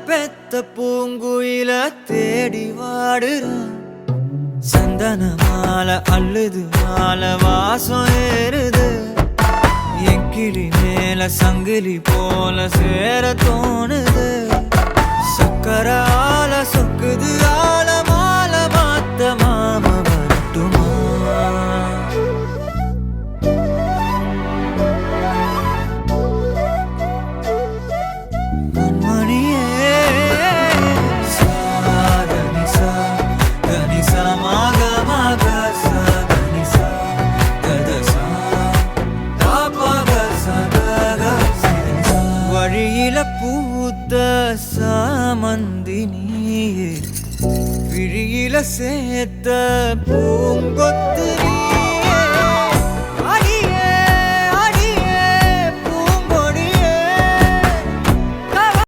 பெத்த பூங்குயில தேடி வாடுறான். சந்தன மாலை அள்ளுது மாலை வாசம் ஏறுது. என் கிளி மேல சங்கிலி போல சேர தோணுது. சக்கரால சொக்குது ஆல மால மாத்த மாம வரட்டுமா? கண்மணியே சாதனிசா கனிசா மாக மாக சாதனிசா கதசா தாபக சதக சிதனிசா. வழியில பூத்த சாமந்தி நீயே, விழியில சேர்த்த பூங்கொத்து நீ.